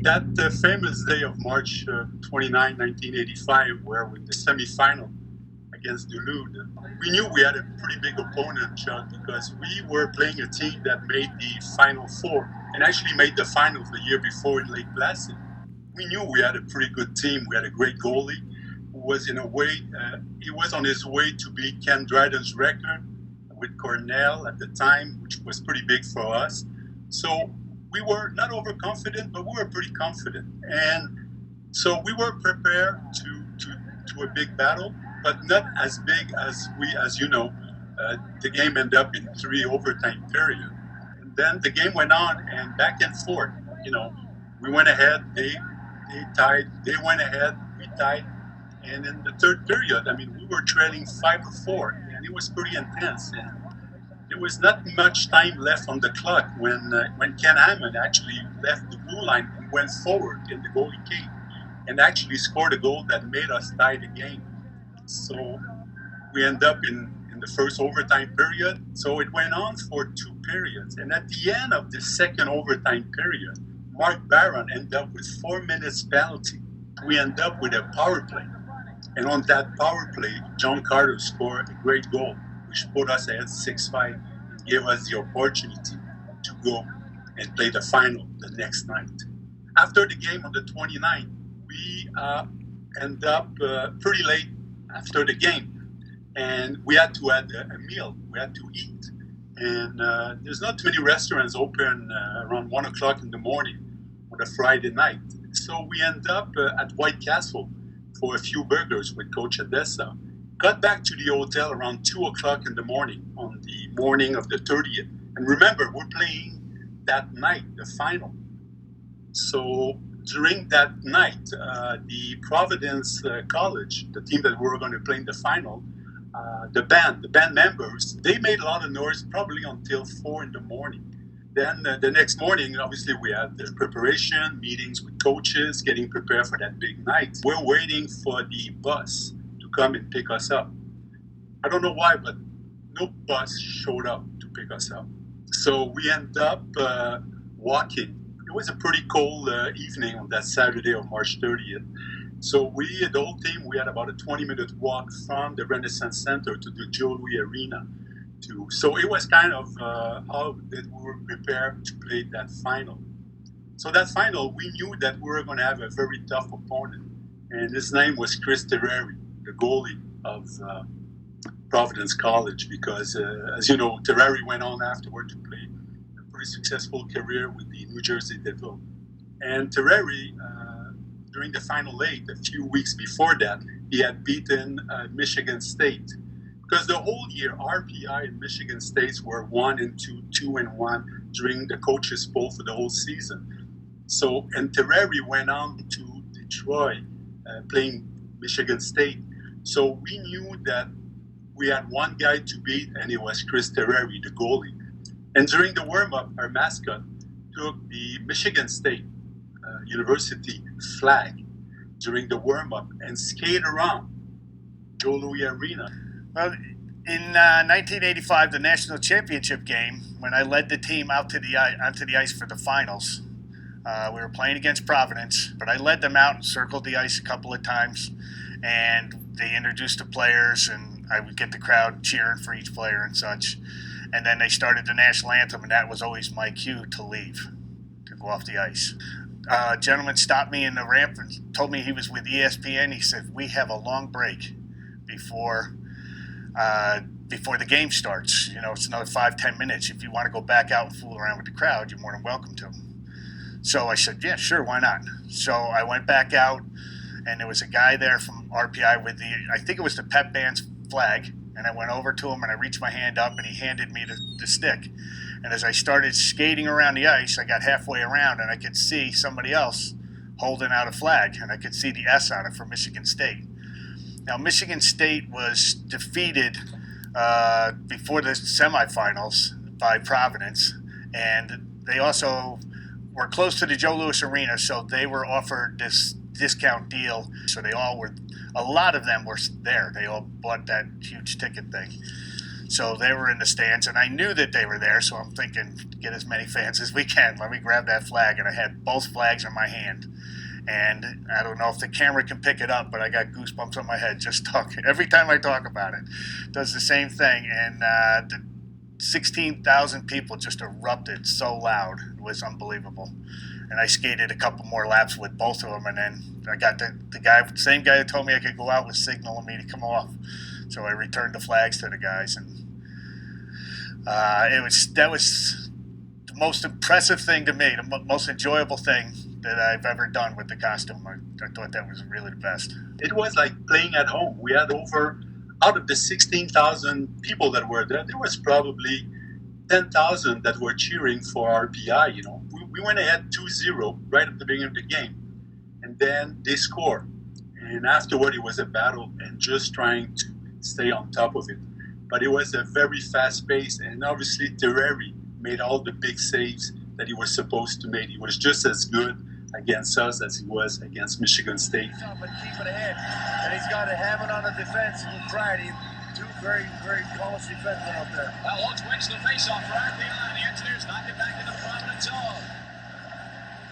That famous day of March 29, 1985, where with the semifinal against Duluth, we knew we had a pretty big opponent, Chuck, because we were playing a team that made the Final Four and actually made the finals the year before in Lake Placid. We knew we had a pretty good team. We had a great goalie who was, in a way, he was on his way to beat Ken Dryden's record with Cornell at the time, which was pretty big for us. So we were not overconfident, but we were pretty confident. And so we were prepared to a big battle, but not as big as you know, the game ended up in 3 overtime period. And then the game went on and back and forth. You know, we went ahead, they tied, they went ahead, we tied. And in the third period, I mean, we were trailing 5-4, and it was pretty intense. And there was not much time left on the clock when Ken Hammond actually left the blue line and went forward in the goalie cage and actually scored a goal that made us tie the game. So we end up in the first overtime period. So it went on for 2 periods. And at the end of the second overtime period, Mark Barron ended up with 4 minutes penalty. We end up with a power play. And on that power play, John Carter scored a great goal, which put us ahead 6-5 and gave us the opportunity to go and play the final the next night. After the game on the 29th, we end up pretty late after the game. And we had to have a meal. We had to eat. And there's not too many restaurants open around 1 o'clock in the morning on a Friday night. So we end up at White Castle for a few burgers with Coach Adessa. Got back to the hotel around 2 o'clock in the morning on the morning of the 30th. And remember, we're playing that night, the final. So during that night, the Providence College, the team that we were going to play in the final, the band members, they made a lot of noise probably until 4 in the morning. Then the next morning, obviously, we had the preparation, meetings with coaches, getting prepared for that big night. We're waiting for the bus to come and pick us up. I don't know why, but no bus showed up to pick us up. So we end up walking. It was a pretty cold evening on that Saturday of March 30th. So we, the whole team, we had about a 20-minute walk from the Renaissance Center to the Joe Louis Arena. So it was kind of how that we were prepared to play that final. So that final, we knew that we were going to have a very tough opponent. And his name was Chris Terreri, the goalie of Providence College, because, as you know, Terreri went on afterward to play a pretty successful career with the New Jersey Devils. And Terreri, during the Final 8, a few weeks before that, he had beaten Michigan State. Because the whole year, RPI and Michigan State were 1-2, 2-1 during the coaches' poll for the whole season. So, and Terreri went on to Detroit, playing Michigan State. So we knew that we had one guy to beat, and it was Chris Terreri, the goalie. And during the warm-up, our mascot took the Michigan State University flag during the warm-up and skated around Joe Louis Arena. Well, in 1985, the national championship game, when I led the team onto the ice for the finals, we were playing against Providence, but I led them out and circled the ice a couple of times, and they introduced the players, and I would get the crowd cheering for each player and such. And then they started the national anthem, and that was always my cue to leave, to go off the ice. A gentleman stopped me in the ramp and told me he was with ESPN. He said, "We have a long break before the game starts. You know, it's another 5-10 minutes. If you want to go back out and fool around with the crowd, you're more than welcome to." So I said, "Yeah, sure, why not?" So I went back out, and there was a guy there from RPI with I think it was the pep band's flag, and I went over to him and I reached my hand up and he handed me the stick. And as I started skating around the ice, I got halfway around and I could see somebody else holding out a flag, and I could see the S on it for Michigan State. Now, Michigan State was defeated before the semifinals by Providence, and they also were close to the Joe Louis Arena, so they were offered this discount deal. So a lot of them were there. They all bought that huge ticket thing. So they were in the stands, and I knew that they were there. So I'm thinking, get as many fans as we can. Let me grab that flag, and I had both flags in my hand. And I don't know if the camera can pick it up, but I got goosebumps on my head just talking. Every time I talk about it, does the same thing. And the 16,000 people just erupted so loud. It was unbelievable. And I skated a couple more laps with both of them, and then I got the same guy that told me I could go out was signaling me to come off. So I returned the flags to the guys, and that was the most impressive thing to me, the most enjoyable thing that I've ever done with the costume. I thought that was really the best. It was like playing at home. We had out of the 16,000 people that were there, there was probably 10,000 that were cheering for RPI. We went ahead 2-0 right at the beginning of the game, and then they scored. And afterward, it was a battle and just trying to stay on top of it. But it was a very fast pace, and obviously Terreri made all the big saves that he was supposed to make. He was just as good against us as he was against Michigan State. But keep it ahead, and he's got a Hammond on the defense and Friday. Two very, very polished defenders out there. Well, Holtz wins the faceoff for RPI, and the Engineers knock it back into the Providence zone.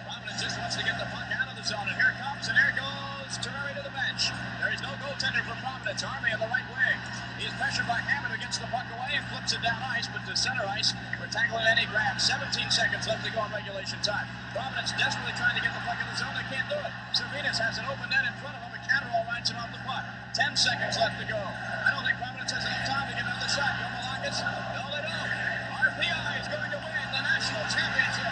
Providence just wants to get the puck out of the zone, and here comes, and there goes Terreri to the bench. There is no goaltender for Providence. Army on the right wing. He's pressured by Hammond, who gets the puck away and flips it down ice, but to center ice for tackling Eddie Graham. 17 seconds left to go in regulation time. Providence desperately trying to get the puck in the zone. They can't do it. Servinas has an open net in front of him, and Catterall rides him off the puck. 10 seconds left to go. I don't think Providence has enough time to get another shot. No, Malakis? No, they don't. RPI is going to win the national championship.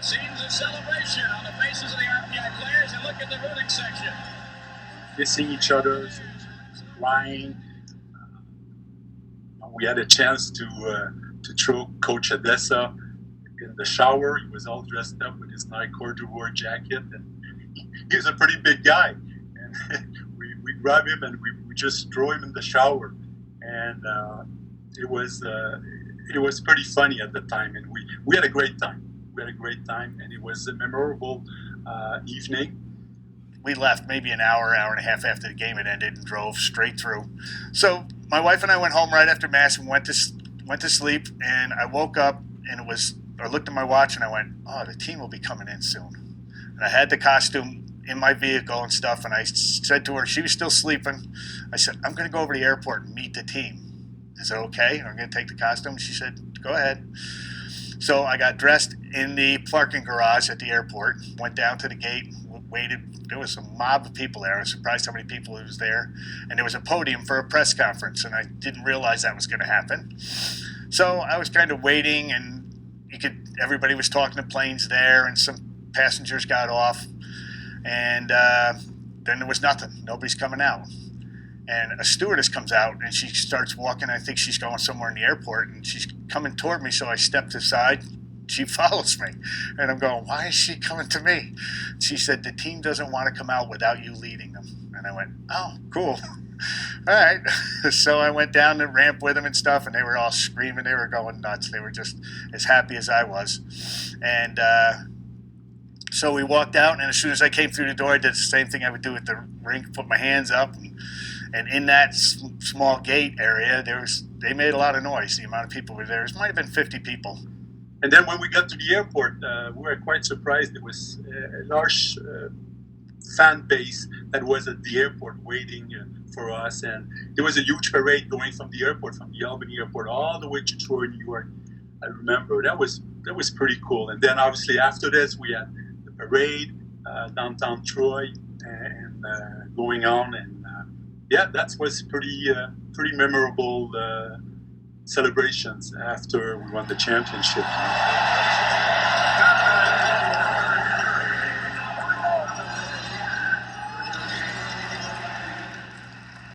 Scenes of celebration on the faces of the RPI players, and look at the rooting section. Kissing each other, crying. We had a chance to throw Coach Adessa in the shower. He was all dressed up with his nice corduroy jacket, and he was a pretty big guy. And we grabbed him and we just throw him in the shower, and it was pretty funny at the time, and we had a great time. We had a great time, and it was a memorable evening. We left maybe an hour and a half after the game had ended and drove straight through. So my wife and I went home right after Mass and went to sleep, and I woke up and I looked at my watch and I went, oh, the team will be coming in soon. And I had the costume in my vehicle and stuff, and I said to her, she was still sleeping, I said, I'm going to go over to the airport and meet the team. Is it okay? I'm going to take the costume? She said, go ahead. So I got dressed in the parking garage at the airport, went down to the gate, waited. There was a mob of people there. I was surprised how many people was there. And there was a podium for a press conference, and I didn't realize that was going to happen. So I was kind of waiting, and everybody was talking to planes there, and some passengers got off. And then there was nothing. Nobody's coming out. And a stewardess comes out, and she starts walking. I think she's going somewhere in the airport, and she's coming toward me, so I stepped aside. She follows me, and I'm going, why is she coming to me? She said, the team doesn't want to come out without you leading them. And I went, oh, cool. All right. So I went down the ramp with them and stuff, and they were all screaming. They were going nuts. They were just as happy as I was. And so we walked out, and as soon as I came through the door, I did the same thing I would do at the rink, put my hands up, and in that small gate area, they made a lot of noise. The amount of people were there, it might have been 50 people. And then when we got to the airport, we were quite surprised. There was a large fan base that was at the airport waiting for us. And there was a huge parade going from the airport, from the Albany airport, all the way to Troy, New York. I remember that was pretty cool. And then obviously after this, we had the parade downtown Troy and going on. And yeah, that was pretty memorable celebrations after we won the championship.